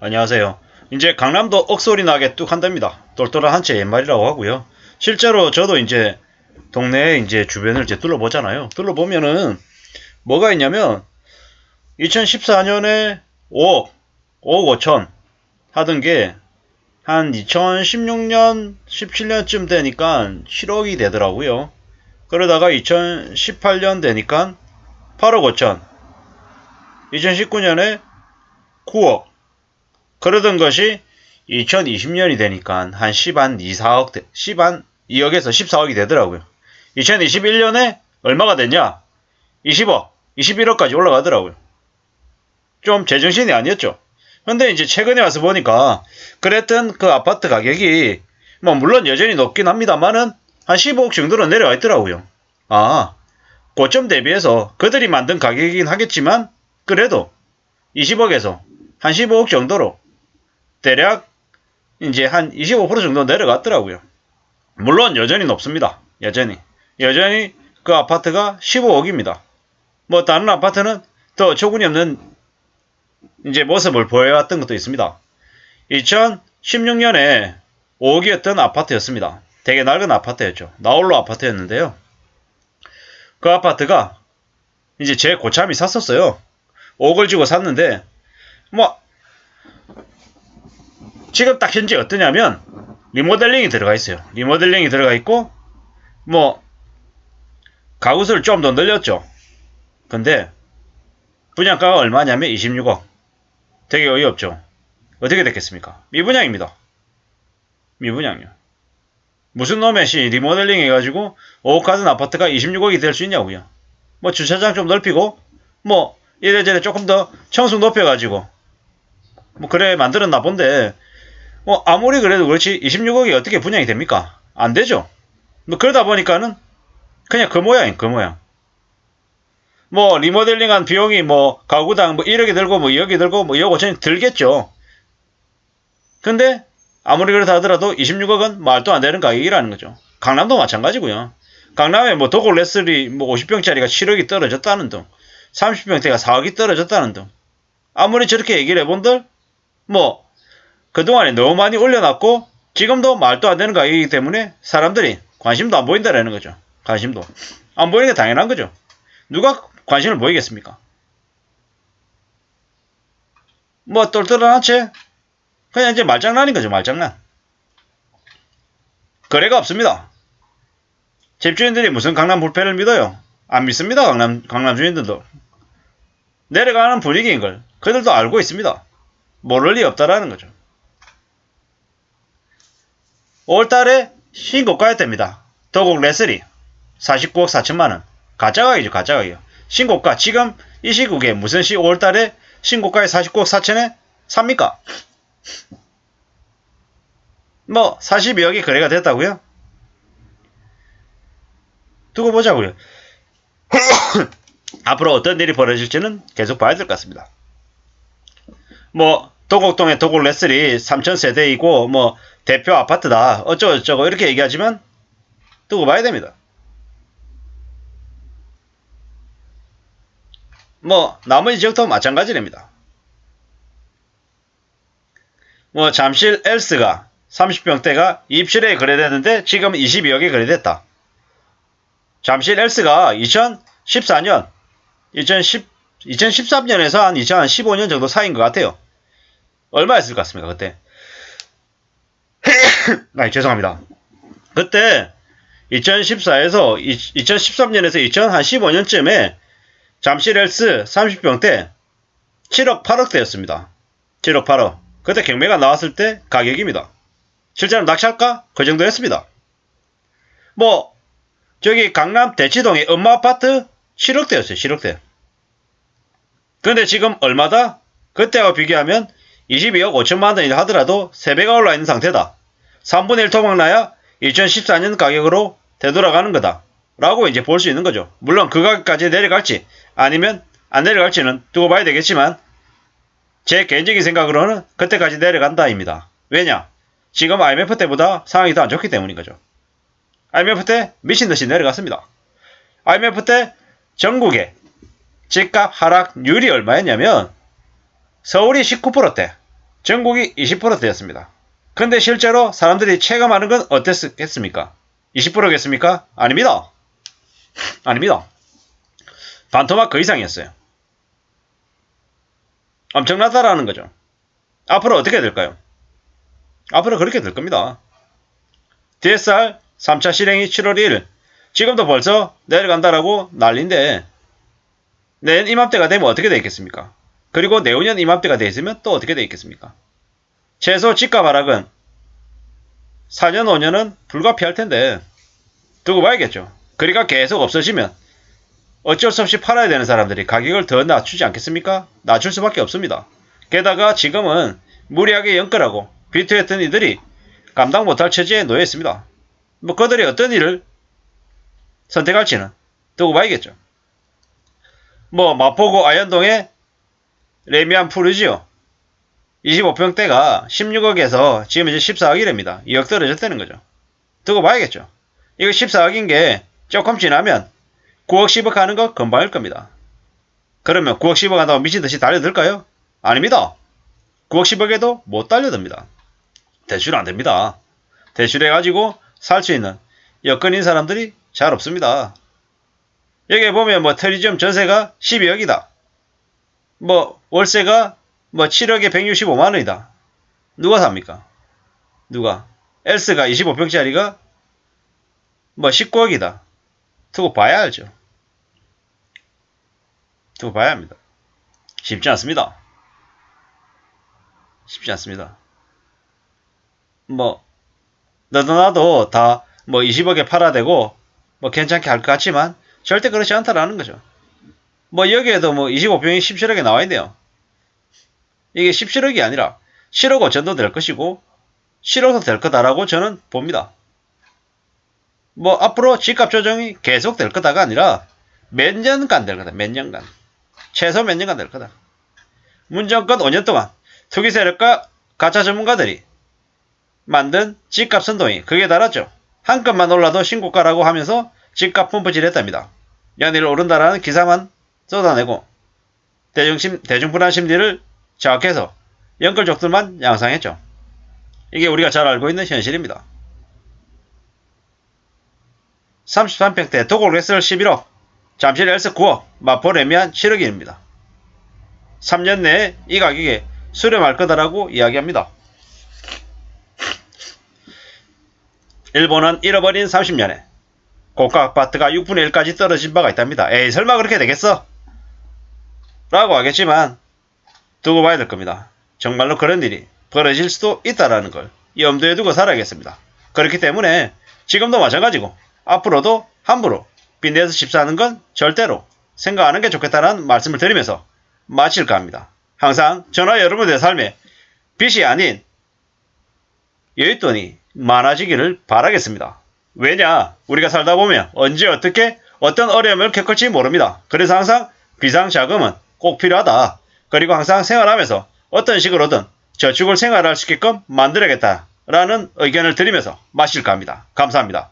안녕하세요. 이제 강남도 억소리 나게 뚝 한답니다. 똘똘한 한 채 옛말이라고 하고요. 실제로 저도 이제 동네에 이제 주변을 이제 둘러보잖아요. 둘러보면은 뭐가 있냐면 2014년에 5억 5천 하던 게 한 2016년, 17년쯤 되니까 7억이 되더라고요. 그러다가 2018년 되니까 8억 5천, 2019년에 9억, 그러던 것이 2020년이 되니까 한 10한 2, 4억, 10한 2억에서 14억이 되더라고요. 2021년에 얼마가 됐냐? 20억, 21억까지 올라가더라고요. 좀 제정신이 아니었죠. 근데 이제 최근에 와서 보니까 그랬던 그 아파트 가격이 뭐 물론 여전히 높긴 합니다만은 한 15억 정도로 내려와 있더라고요. 아, 고점 대비해서 그들이 만든 가격이긴 하겠지만 그래도 20억에서 한 15억 정도로 대략 이제 한 25% 정도 내려갔더라고요. 물론 여전히 높습니다. 여전히 그 아파트가 15억입니다. 뭐 다른 아파트는 더 어처구니 없는 이제 모습을 보여왔던 것도 있습니다. 2016년에 5억이었던 아파트였습니다. 되게 낡은 아파트였죠. 나홀로 아파트였는데요. 그 아파트가 이제 제 고참이 샀었어요. 5억을 주고 샀는데 뭐 지금 딱 현재 어떠냐면 리모델링이 들어가 있어요. 리모델링이 들어가 있고 뭐 가구수를 좀 더 늘렸죠. 근데 분양가가 얼마냐면 26억. 되게 어이없죠. 어떻게 됐겠습니까? 미분양입니다. 미분양이요. 무슨 놈의 리모델링 해가지고 5억 가던 아파트가 26억이 될 수 있냐고요. 뭐 주차장 좀 넓히고 뭐 이래저래 조금 더 청수 높여가지고 뭐 그래 만들었나 본데 뭐 아무리 그래도 그렇지 26억이 어떻게 분양이 됩니까? 안 되죠. 뭐 그러다 보니까는 그냥 그 모양이에요. 그 모양. 뭐 리모델링한 비용이 뭐 가구당 뭐 1억이 들고 뭐 2억이 들고 뭐 2억 5천이 들겠죠. 근데 아무리 그렇다 하더라도 26억은 말도 안 되는 가격이라는 거죠. 강남도 마찬가지고요. 강남에 뭐 도곡 레슬이 뭐 50평짜리가 7억이 떨어졌다는 등 30평대가 4억이 떨어졌다는 등 아무리 저렇게 얘기를 해본들 뭐 그동안에 너무 많이 올려놨고 지금도 말도 안 되는 가격이기 때문에 사람들이 관심도 안 보인다라는 거죠. 관심도 안 보이는 게 당연한 거죠. 누가 관심을 보이겠습니까? 뭐 똘똘한 한 채 그냥 이제 말장난인 거죠. 말장난. 거래가 없습니다. 집주인들이 무슨 강남 불패를 믿어요? 안 믿습니다. 강남 주인들도. 내려가는 분위기인 걸 그들도 알고 있습니다. 모를 리 없다라는 거죠. 5월달에 신고가였답니다. 도곡 레슬이 49억 4천만원. 가짜가격이죠. 가짜가격. 신고가 지금 이 시국에 무슨 5월달에 신고가에 49억 4천에 삽니까? 뭐 42억이 거래가 됐다고요? 두고 보자고요. 앞으로 어떤 일이 벌어질지는 계속 봐야 될 것 같습니다. 뭐 도곡동의 도곡 레슬이 3,000세대이고 뭐 대표 아파트다 어쩌고저쩌고 이렇게 얘기하지만 두고 봐야 됩니다. 뭐 나머지 지역도 마찬가지랍니다. 뭐 잠실 엘스가 30평대가 27회에 거래됐는데 지금 22억에 거래됐다. 잠실 엘스가 2014년 2013년에서 한 2015년 정도 사이인 것 같아요. 얼마였을 것 같습니까 그때? 아니 죄송합니다. 그때 2014에서 2013년에서 2015년쯤에 잠실 엘스 30평대 7억 8억대였습니다. 7억 8억. 그때 경매가 나왔을 때 가격입니다. 실제로 낚시할까? 그 정도였습니다. 뭐 저기 강남 대치동의 엄마 아파트 7억대였어요. 7억대. 근데 지금 얼마다? 그때와 비교하면 22억 5천만 원이라 하더라도 3배가 올라 있는 상태다. 3분의 1 토막나야 2014년 가격으로 되돌아가는 거다. 라고 이제 볼 수 있는 거죠. 물론 그 가격까지 내려갈지 아니면 안 내려갈지는 두고 봐야 되겠지만 제 개인적인 생각으로는 그때까지 내려간다입니다. 왜냐? 지금 IMF 때보다 상황이 더 안 좋기 때문인 거죠. IMF 때 미친듯이 내려갔습니다. IMF 때 전국의 집값 하락률이 얼마였냐면 서울이 19%대, 전국이 20%였습니다. 근데 실제로 사람들이 체감하는 건 어땠겠습니까? 20%겠습니까? 아닙니다. 아닙니다. 반토막 그 이상이었어요. 엄청나다라는 거죠. 앞으로 어떻게 될까요? 앞으로 그렇게 될 겁니다. DSR 3차 실행이 7월 1일. 지금도 벌써 내려간다라고 난리인데 내년 이맘때가 되면 어떻게 되겠습니까? 그리고 내후년 이맘때가 되있으면 또 어떻게 되겠습니까? 최소 집값 하락은 4년 5년은 불가피할 텐데 두고 봐야겠죠. 그러니까 계속 없어지면 어쩔 수 없이 팔아야 되는 사람들이 가격을 더 낮추지 않겠습니까? 낮출 수밖에 없습니다. 게다가 지금은 무리하게 연끌하고 비투했던 이들이 감당 못할 처지에 놓여 있습니다. 뭐 그들이 어떤 일을 선택할지는 두고 봐야겠죠. 뭐 마포구 아현동의 레미안 푸르지오 25평대가 16억에서 지금 이제 14억이랍니다. 2억 떨어졌다는 거죠. 두고 봐야겠죠. 이거 14억인 게 조금 지나면 9억 10억 하는 거 금방일 겁니다. 그러면 9억 10억 한다고 미친듯이 달려들까요? 아닙니다. 9억 10억에도 못 달려듭니다. 대출 안됩니다. 대출해가지고 살 수 있는 여건인 사람들이 잘 없습니다. 여기 보면 뭐 트리지엄 전세가 12억이다. 뭐 월세가 뭐 7억에 165만원이다. 누가 삽니까? 누가? 엘스가 25평짜리가 뭐 19억이다. 두고 봐야 알죠. 두고 봐야 합니다. 쉽지 않습니다. 쉽지 않습니다. 뭐 너도 나도 다 뭐 20억에 팔아야 되고 뭐 괜찮게 할 것 같지만 절대 그렇지 않다라는 거죠. 뭐 여기에도 뭐 25평이 17억에 나와 있네요. 이게 17억이 아니라 7억 5천도 될 것이고 7억도 될 거다라고 저는 봅니다. 뭐 앞으로 집값 조정이 계속 될 거다가 아니라 몇 년간 될 거다. 몇 년간. 최소 몇 년간 될 거다. 문정권 5년 동안 투기 세력과 가짜 전문가들이 만든 집값 선동이 극에 달았죠. 한 건만 올라도 신고가라고 하면서 집값 펌프질했답니다. 연일 오른다라는 기사만 쏟아내고 대중불안 심리를 자극해서 연끌족들만 양상했죠. 이게 우리가 잘 알고 있는 현실입니다. 33평대 도곡레슬 11억, 잠실 엘스 9억, 마포 레미안 7억입니다. 3년 내에 이 가격에 수렴할 거다라고 이야기합니다. 일본은 잃어버린 30년에 고가 아파트가 6분의 1까지 떨어진 바가 있답니다. 에이 설마 그렇게 되겠어? 라고 하겠지만 두고 봐야 될 겁니다. 정말로 그런 일이 벌어질 수도 있다라는 걸 염두에 두고 살아야겠습니다. 그렇기 때문에 지금도 마찬가지고 앞으로도 함부로 빚내서 집 사는 건 절대로 생각 안 하는 게 좋겠다는 말씀을 드리면서 마칠까 합니다. 항상 저나 여러분들의 삶에 빚이 아닌 여윳돈이 많아지기를 바라겠습니다. 왜냐? 우리가 살다 보면 언제 어떻게 어떤 어려움을 겪을지 모릅니다. 그래서 항상 비상자금은 꼭 필요하다. 그리고 항상 생활하면서 어떤 식으로든 저축을 생활할 수 있게끔 만들어야겠다라는 의견을 드리면서 마칠까 합니다. 감사합니다.